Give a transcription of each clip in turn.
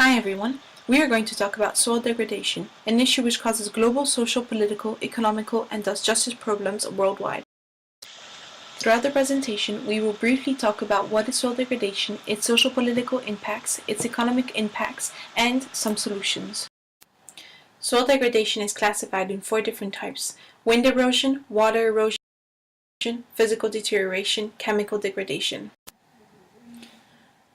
Hi everyone, we are going to talk about soil degradation, an issue which causes global social, political, economical, and thus justice problems worldwide. Throughout the presentation, we will briefly talk about what is soil degradation, its social political impacts, its economic impacts, and some solutions. Soil degradation is classified in 4 different types: wind erosion, water erosion, physical deterioration, chemical degradation.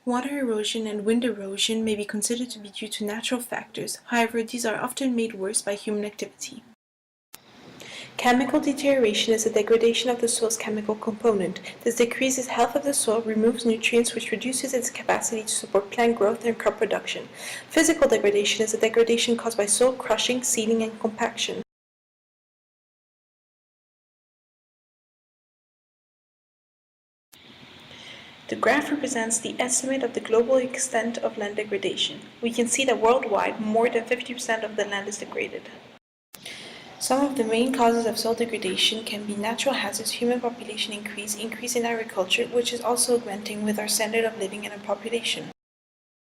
Water erosion and wind erosion may be considered to be due to natural factors, however these are often made worse by human activity. Chemical deterioration is a degradation of the soil's chemical component. This decreases health of the soil, removes nutrients, which reduces its capacity to support plant growth and crop production. Physical degradation is a degradation caused by soil crushing, seeding, and compaction. The graph represents the estimate of the global extent of land degradation. We can see that worldwide, more than 50% of the land is degraded. Some of the main causes of soil degradation can be natural hazards, human population increase in agriculture, which is also augmenting with our standard of living and our population.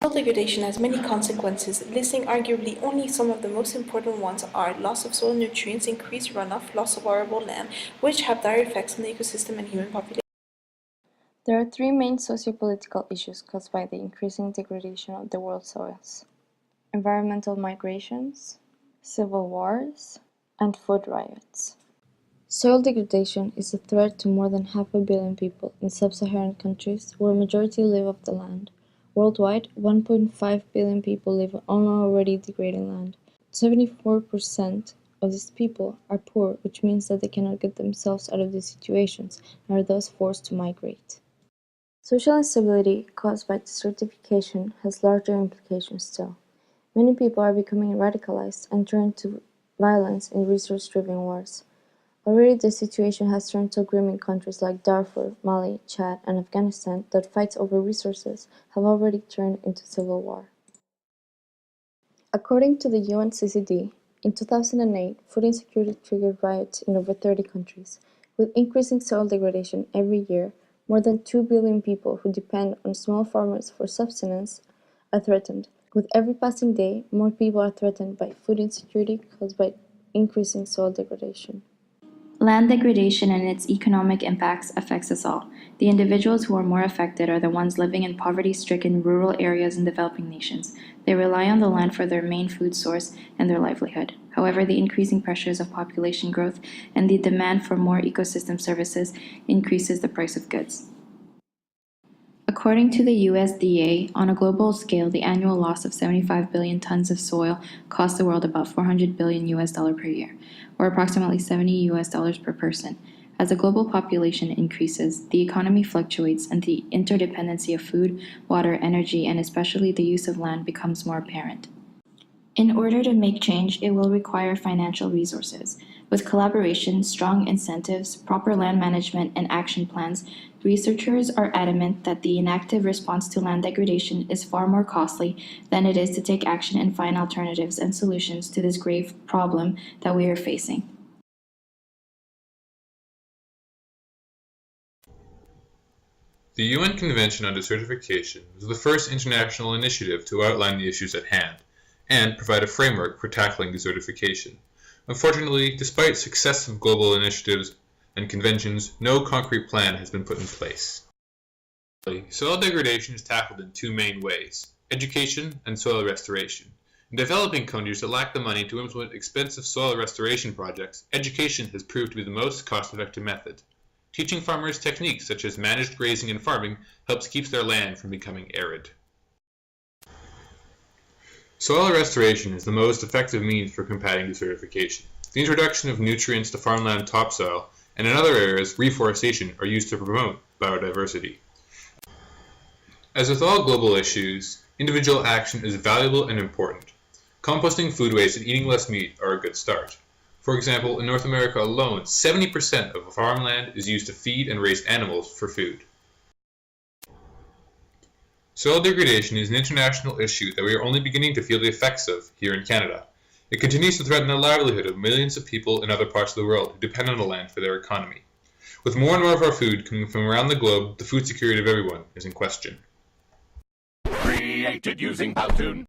Soil degradation has many consequences. Listing arguably only some of the most important ones are loss of soil nutrients, increased runoff, loss of arable land, which have dire effects on the ecosystem and human population. There are 3 main socio-political issues caused by the increasing degradation of the world's soils: environmental migrations, civil wars, and food riots. Soil degradation is a threat to more than 500 million people in sub-Saharan countries where a majority live off the land. Worldwide, 1.5 billion people live on already degrading land. 74% of these people are poor, which means that they cannot get themselves out of these situations and are thus forced to migrate. Social instability caused by desertification has larger implications still. Many people are becoming radicalized and turn to violence in resource-driven wars. Already the situation has turned so grim in countries like Darfur, Mali, Chad, and Afghanistan that fights over resources have already turned into civil war. According to the UNCCD, in 2008, food insecurity triggered riots in over 30 countries. With increasing soil degradation every year, more than 2 billion people who depend on small farmers for subsistence are threatened. With every passing day, more people are threatened by food insecurity caused by increasing soil degradation. Land degradation and its economic impacts affects us all. The individuals who are more affected are the ones living in poverty-stricken rural areas in developing nations. They rely on the land for their main food source and their livelihood. However, the increasing pressures of population growth and the demand for more ecosystem services increases the price of goods. According to the USDA, on a global scale, the annual loss of 75 billion tons of soil costs the world about $400 billion per year, or approximately $70 per person. As the global population increases, the economy fluctuates and the interdependency of food, water, energy, and especially the use of land becomes more apparent. In order to make change, it will require financial resources. With collaboration, strong incentives, proper land management, and action plans, researchers are adamant that the inactive response to land degradation is far more costly than it is to take action and find alternatives and solutions to this grave problem that we are facing. The UN Convention on Desertification was the first international initiative to outline the issues at hand and provide a framework for tackling desertification. Unfortunately, despite successive global initiatives and conventions, no concrete plan has been put in place. Soil degradation is tackled in 2 main ways: education and soil restoration. In developing countries that lack the money to implement expensive soil restoration projects, education has proved to be the most cost-effective method. Teaching farmers techniques such as managed grazing and farming helps keep their land from becoming arid. Soil restoration is the most effective means for combating desertification. The introduction of nutrients to farmland topsoil and in other areas, reforestation are used to promote biodiversity. As with all global issues, individual action is valuable and important. Composting food waste and eating less meat are a good start. For example, in North America alone, 70% of farmland is used to feed and raise animals for food. Soil degradation is an international issue that we are only beginning to feel the effects of here in Canada. It continues to threaten the livelihood of millions of people in other parts of the world who depend on the land for their economy. With more and more of our food coming from around the globe, the food security of everyone is in question. Created using Powtoon.